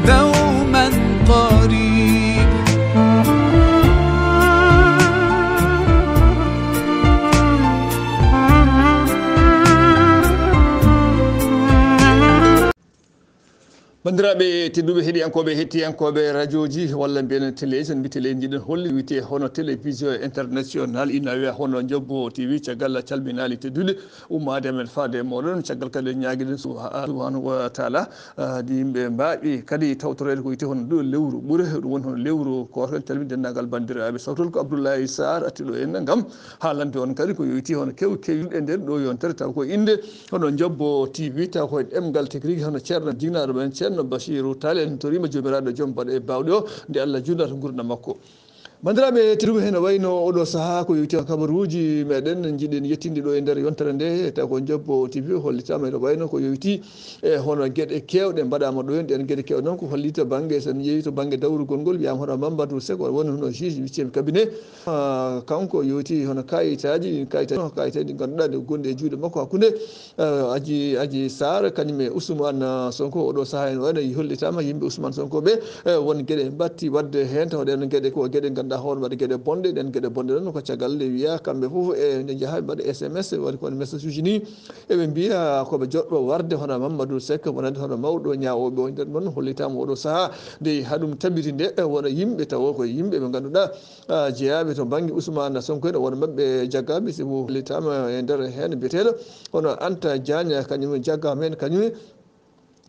دوما قريب. bandiraɓe tedduɓe heeɗiyankoɓe hettiyankoɓe radio ji walla mbiyen télévision mbi télé jiɗen holli wiyete hono télévision international ina wiya hono Ndjobbo TV caggal calminali tedduɗe ummade men faade moɗon caggal kadi ñaguiɗen subhanahu wa taala di yimɓe mbaɓi kadi tawtorede ko wiyete hono ɗo lewru ɓuure ɗum woni hono lewru koto calmin dendagal bandiraɓe sawtol ko Abdoulaye Sarr attiɗo en gam haalande on kadi ko yowiti hono kewɗe nder ɗo yontere taw ko inde hono Ndjobbo TV taw koye ɗemgal tigui rigui hono ceerno jignaɗo men ceerno Basiru Tall en torima jomiraɗo joom baɗe bawɗe o nde Allah jundata gurdam makko. bandiraɓe tedduɓe hen wayno oɗo saaha ko yewti kabaruji meɗen jiiɗen yettinde ɗo e nder yontere nde taw ko Ndjobbo TV hollitama ene wayno ko yewti e hono gueɗe kewɗe mbaɗama ɗo hen ɗen gueɗe kewɗe noon ko hollita banggue sen yeehi to banggue dawrugol ngol wiyama hono Mamadou Seck woni hono juge huitiéme cabinet kanko yewti hono kayitaji ɗi ganduɗa ɗe gonɗi e juuɗe makko hakkude aji Sarr kañum e Ousmane Sonko oɗo saaha en wayno hollitama yimɓe Ousmane Sonko ɓe won gueɗe batti wadde hen taw ɗen gueɗe ko gueɗe ganduɗa hono waɗa gueɗe bonɗe ɗen gueɗe bonɗe noon ko caggal nde wiya kamɓe foof e nde jaaha mbaɗa SMS waɗi kono message uji ni eɓe mbiya koɓe joɗɗo warde hono Mamadou Seck wonande hono mawɗo ñawoɓe o nder noon hollitama oɗo saaha nde haɗum tabiti nde wona yimɓe taw ko yimɓe ɓe ganduɗa jeeyaɓe to banggue Ousmane Sonko en wona mabɓe jaggaɓe sibo hollitama e nder hen biyeteɗo hono Anta Diagne kañum jaggama hen kañum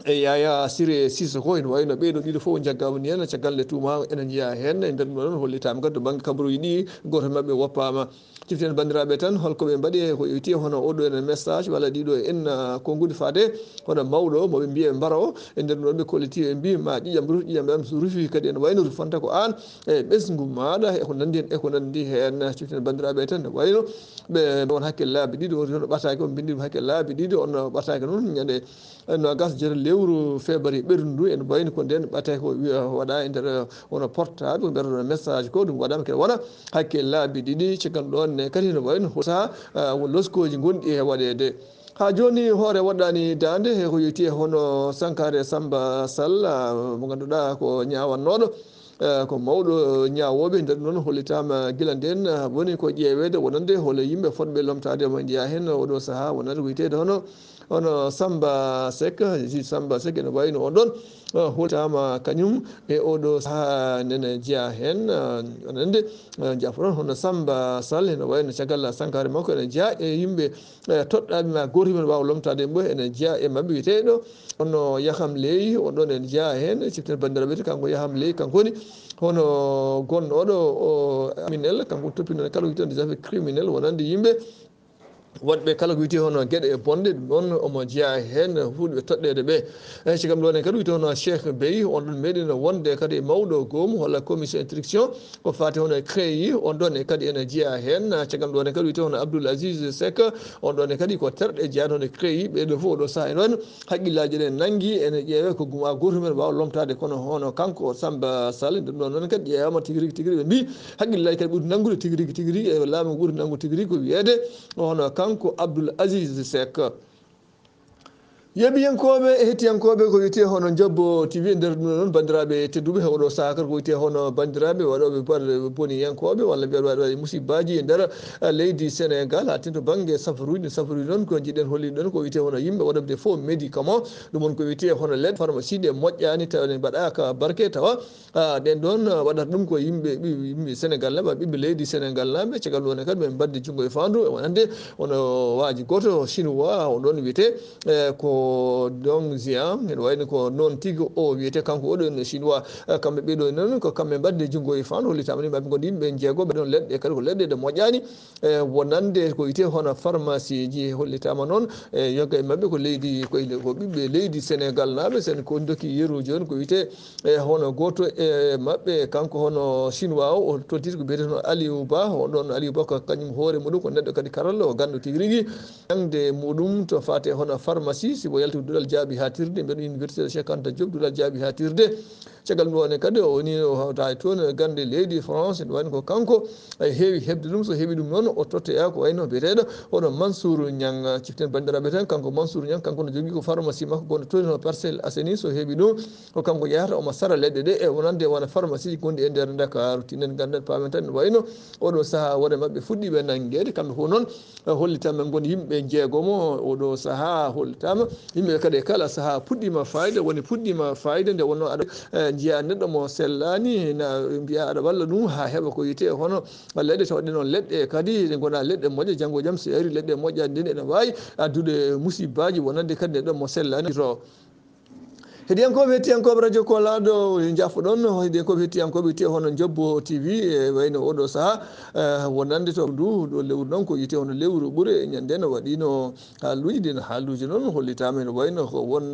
e Yaya Siré Sissoko ene wayno ɓeɗo ɗiɗo fof jaggama ni hen caggal nde tuma enen jiiya hen e nder ɗum ɗon hollitama kadi to banggue kabaruji ɗi goto mabɓe woppama ciften bandiraɓe tan holkoɓe mbaɗi ko yewti hono oɗo ene message walla ɗiɗo en konngudi faade hono mawɗo moɓe mbiye mbara o e nder ɗum ɗon ɓe kolliti ɓe mbi ma ƴiƴam ɗam so rufi kadi ene wayno rufanta ko an e ɓesgu maɗa eko nandi hen eko nandi hen ciften bandiraɓe tan ne wayno ɓe on hakkille laabi ɗiɗi hono ɓataki on bindi ɗum hakkille laabi ɗiɗi on ɓataki noon ñande nogas jeere lewru février ɓerndu en wayno ko nden ɓataki ko waɗa e nder wono portable ko mbiyata message ko ɗum waɗama kene wona hakke laabi ɗiɗi caggal ɗon ne kadi no wayno saaha loskoji gonɗi e waɗede ha joni hoore waɗɗani dande ko yewti e hono Sankare Samba Sall mo ganduɗa ko ñawannoɗo ko mawɗo ñawoɓe nder noon hollitama gila nden woni ko ƴeewede wonande hole yimɓe fotɓe lomtade mo jiiya hen oɗo saaha wonande ko witede hono Samba Seck juge Samba Seck ene wayno on ɗon hollitama kañum e oɗo saaha nene jeeya hen onande jafoɗon hono Samba Sall ene wayno caggal Sankare makko ene jeeya e yimɓe toɗɗaɓe ma goto men wawa lomtade ɓe ene jeeya e mabɓe witeɗo hono Yaham Ley on ɗon ene jeeya hen ciften bandiraɓe kanko Yaham Ley kankoni hono gonɗoɗo o criminel kanko toppino kala wiyete des affaires criminel wonande yimɓe wonɓe kala ko wiyete hono gueɗe bonɗe ɗum ɗon omo jeeya hen huuɗɓe toɗɗede ɓe eyyi cagam ɗon en kadi wiyete hono Cheikh Bey on ɗon meeɗino wonde kadi mawɗo goom walla commission instruction ko fati hono CREI on ɗon e kadi ene jeeya hen cagam ɗon en kadi wiyete hono Abdoul Aziz Seck on ɗon e kadi ko terɗe jeeyade hono CREI ɓeɗo fof oɗo saaha en wayno haqqillaji ɗen nanggui ene ƴeewe ko guma goto men wawa lomtade kono hono kanko Samba Sall ɗum ɗon noon kadi ƴeewama tigui rigui ɓe mbi haqqillaji kadi ɓuuri nanggude tigui rigui e laamu ɓuuri nanggude tigui rigui ko wiyede hono kanko Abdoul Aziz Seck yeɓiyankoɓe e hettiyankoɓe ko wiyete hono Ndjobbo TV nder ɗum noon bandiraɓe tedduɓe oɗo saaha kadi ko wiyete hono bandiraɓe waɗoɓe baɗe boniyankoɓe walla mbiyaɗo waɗi musibbaji e nder leydi Sénégal ha tinto banggue safaruji noon ko jiiɗen holliɗo ɗon ko wiyete hono yimɓe waɗande faux médicament ɗum woni ko wiyete hono leɗɗe pharmacie ɗe moƴƴani tawa ne mbaɗaka barke tawa ɗen ɗon waɗata ɗum ko yimɓe Sénégal naɓe ɓiɓɓe leydi Sénégal naɓe caggal ɗon e kadi ɓe mbadde junggo e fandu wonande wono waji goto chinois on ɗon wiyete ko Dong Jian ene wayno ko noon tigui o wiyete kanko oɗo en chinois kamɓe ɓeɗo noon ko kamɓe mbadde junggo e fandu hollitama ni mabɓe gondi yimɓe jeegoɓe ɗon leɗɗe kadi ko leɗɗe ɗe moƴƴani wonande ko wiyete hono pharmacie ji hollitama noon e yogga e mabɓe ko leydi ko ɓiɓɓe leydi Sénégal naɓe sen ko dokki yeruji on ko wiyete hono goto e mabɓe kanko hono chinois o tottiti ko biyete hono Aliou Ba on ɗon Aliou Ba ko kañum hoore muɗum ko neɗɗo kadi karalla o gandu tigui rigui jangde muɗum to fate hono pharmacie sibo yalti duɗal jaabi ha tirde mbeɗo université Cheikh Anta Diop duɗal jaabi ha tirde caggal ɗum ɗone kadi o woni o hawta toon gande leydi France ne wayno ko kanko heewi hebde ɗum so heeɓi ɗum noon o tottoya ko wayno biyeteɗo oɗo Mansour Niang ciften bandiraɓe tan kanko Mansour Niang kanko ne jogui ko pharmacie makko gonɗo toon no Parcelles Assainies so heeɓi ɗum ko kanko yahata omo sara leɗɗe ɗe e wonande wona pharmacie ji gonɗi e nder Dakaru tinen ganden pamen tan ne wayno oɗo saaha wone mabɓe fuɗɗiɓe nanguede kamɓe fof noon hollitama gon yimɓe jeegomo oɗo saaha hollitama yimɓe kadi kala saaha puɗɗima fayida woni puɗɗima fayida nde wonno aɗa jiiya neɗɗo mo sellani na mbiya aɗa walla ɗum ha heeɓa ko yite hono leɗɗe tawɗe noon leɗɗe kadi ɗe gona leɗɗe moƴƴe janggo jaam so ari leɗɗe moƴƴani nden ene wawi addude musibaji wonande kadi neɗɗo mo sellani to heɗiyankoɓe hettiyankoɓe radio kolaɗo jafoɗon heɗiyankoɓe hettiyankoɓe wiyete hono Ndjobbo TV e wayno oɗo saaha wonande to ɗo lewru noon ko yite hono lewru ɓuure ñande no waɗino haaluji no haaluji noon hollitama ene wayno ko won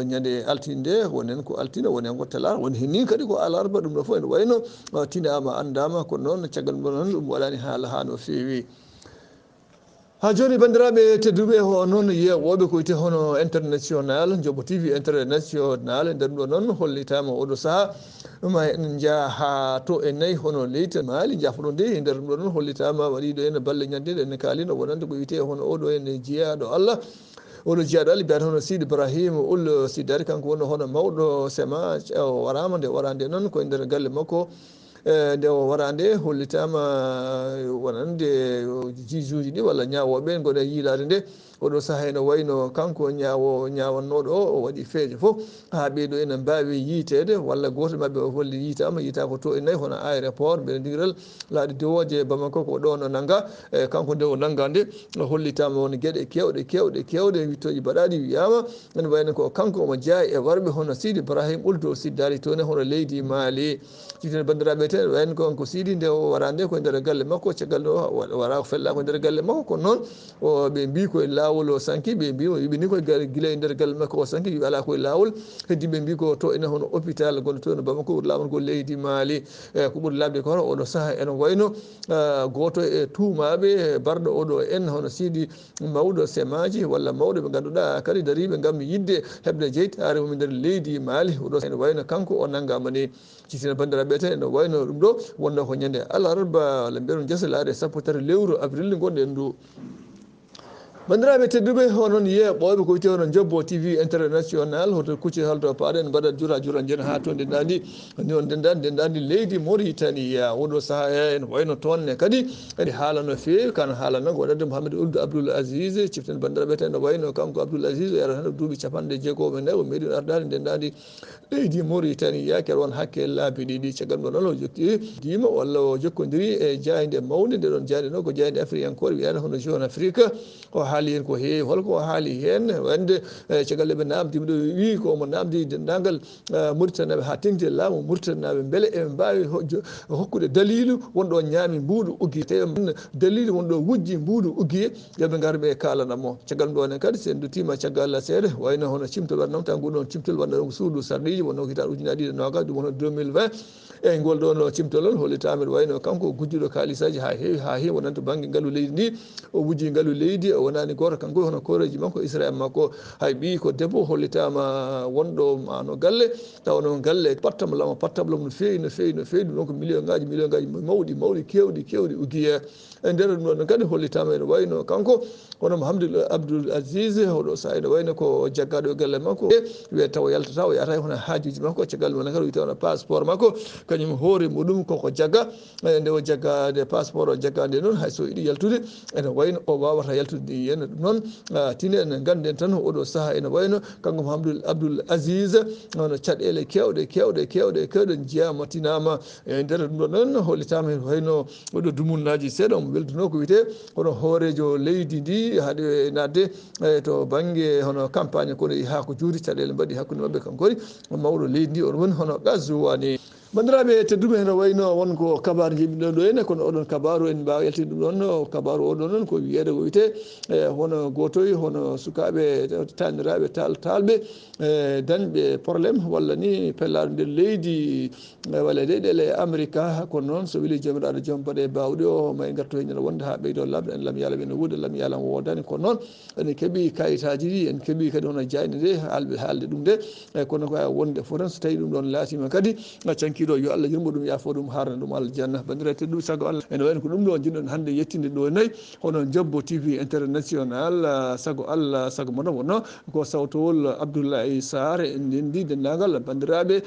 ñande altinde wonen ko altine wonen ko talata woni henni kadi ko alarba ɗum ɗo foof ene wayno tinama andama ko noon caggal ɗum noon ɗum waɗani haala ha no feewi ha joni bandiraɓe tedduɓe ho noon yewoɓe ko wiyete hono international Ndjobbo TV international nder ɗo noon hollitama oɗo saaha ma en jaaha to e nayyi hono leydi Mali jafoɗo nde nder ɗum ɗo noon hollitama waɗiɗo ene balle ñande ene kalino wonande ko wiyete hono oɗo ene jeeyaɗo Allah oɗo jeeyaɗo Allah mbiyata hono Sidi Ibrahima Ould Sidari kanko wonno hono mawɗo sema o warama nde warande noon koye nder galle makko nde o warande hollitama wonande juge ɗi walla ñawoɓe goɗe yiilade nde oɗo saaha ene wayno kanko ñawannoɗo o waɗi feeje fof ha ɓeyɗo ene mbawi yiitede walla goto mabɓe o holli yiita ko to e nayyi hono aéroport mbeɗa digiral laaɗi dowoje Bamako ko ɗo no nangga e kanko nde o nangga nde hollitama won gueɗe kewɗe wittoji mbaɗaɗi wiyama ene wayno ko kanko omo jeeya e warɓe hono Sidi Ibrahima Ould Sidari toon e hono leydi Mali ciften bandiraɓe ten wayno ko Sidi nde o warande koye nder galle makko caggal ɗo wara ko fella koye nder galle makko kono noon o ɓe mbi koye lawol o sanki ɓe mbi yiɓe ni koye guila e nder galle makko o sanki yiɓe ala koye lawol heddi ɓe mbi ko to ene hono hôpital gonɗo toon Bamako ɓuuri lawol ngol leydi Mali e ko ɓuuri labde ko hono oɗo saaha ene wayno goto e tuumaɓe barɗo oɗo en hono Sidi mawɗo semaji walla mawɗo ɓe ganduɗa kadi dariɓe gam yidde heɓde jeytare mum nder leydi Mali oɗo ene wayno kanko o nanggama ni ciftina bandiraɓe ten ene wayno ɗum ɗo wonno ko ñande alarba walla mbiɗon jasalaade 14 lewru avril gonɗen ndu bandiraɓe tedduɓe onon yeeɓoɓe ko wiyete hono Ndjobbo TV international hoto kucci halto paɗen mbaɗa jura jen ha to ndenɗandi ni on ndenɗandi leydi Mauritania oɗo saaha en wayno toonne kadi ene haala no feewi kan haalano ko waɗande Mouhamadou Ould Abdoul Aziz ciften bandiraɓe tan ne wayno kanko Abdoul Aziz o yara tan duuɓi 19 o meeɗi ardade ndenɗandi leydi Mauritania kere won hakke laabi ɗiɗi caggal ɗo noon o jokki dima walla o jokkodiri e jayde mawde nde ɗon jayde noon ko jayde africankore wiyata hono Jeune Afrique o haali hen ko heewi holko haali hen wande caggal ɓe namdima ɗo wi komo namdi dendagal Mauritanaɓe ha tengti laamu Mauritanaɓe beele eɓe mbawi hokkude dalilu wonɗo ñaami mbuɗu uggi tawi dalilu wonɗo wujji mbuɗu uggi yoɓe gar ɓe kalanamo caggal ɗum ɗone kadi sen dutima caggal seeɗa wayno hono cimtol waɗanoma taw nguɗon cimtol waɗa ɗum suudu sarɗiji wonno ko hitan ujunnaje ɗiɗi nogas ɗum wono 2020 eyyi ngol ɗon o cimtol on hollitama wayno kanko gujjuɗo kalisaji ha heewi wonanta banggue ngaalu leydi ndi o wujji ngaalu leydi o wonani goto kanko hono koreji makko Israel makko hay ɓi ko debbo hollitama wonɗo mano galle taw noon galle pattamlamo no feewi ɗum ɗon ko million ngaji mawɗi kewɗi ugiye e nder ɗum ɗon kadi hollitama ene wayno kanko hono Mouhamadou Abdoul Aziz oɗo sa ene wayno ko jaggaɗo e galle makko wiya taw yaltata o yahata hono hajuji makko caggal ɗum kadi wiyete hono passeport makko kañum hoore muɗum koko jagga nde o jaggade passeport o jaggade noon hayso yiiɗi yaltude ene wayno o wawata yaltude ɗi henna ɗum noon tine en ganden tan oɗo saaha ene wayno kanko Mouhamadou Abdoul Aziz hono caɗele kewɗe jeyama tinama e nder ɗum ɗo noon hollitama hen wayno oɗo dumunnaji seeɗa omo welduno ko wiyete hono hoorejo leydi ndi haade nadde to banggue hono campagne kono ha ko juuri caɗele mbaɗi hakkude mabɓe kankori mawɗo leydi ndi oɗo woni hono Gazouani bandiraɓe tedduɓe heno wayno wonko kabaru jiɓiɗo ɗo ene kono oɗon kabaru en mbawa yaltide ɗum ɗon kabaru oɗon noon ko wiyede ko wiyete hono gotoy hono sukaɓe taniraɓe talɓe dañɓe probléme walla ni pellaɗo nder leydi walla leyɗele amérique kono noon so weeli jomiraɗo joom baɗe bawɗi o ma garto heññana wonde ha ɓeydo labde en lam yaala ɓe no wuuda lam yaala wodani kono noon ene keeɓi kayitaji ɗi en keeɓi kadi hono jayne nde haalde ɗum nde kono ko wonde fotan so tawi ɗum ɗon laatima kadi cankiɗo yo Allah yurmo ɗum yaafo ɗum harna ɗum aljanna bandiraɓe tedduɓe saago Allah ene wayno ko ɗum ɗo jinɗon hande yettinde ɗo nayyi hono Ndjobbo TV international saago Allah saago mono wonno ko sawtowol Abdoulaye Sarr en ndendi dendagal bandiraɓe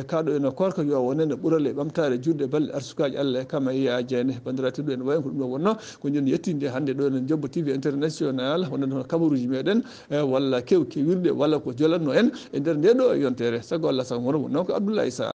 kaɗo eno korka yo wonene ɓuurale ɓamtare juɗde balle arsukaji Allah e kama yajene bandiraɓe tedduɓe ene wayno ko ɗum ɗo wonno ko joni yettinde hande ɗo no Ndjobbo TV international wonen hono kabaruji meɗen walla kewirɗe walla ko jolatno en e nder ndeɗo yontere saago Allah saago mono wonno ko Abdoulaye Sarr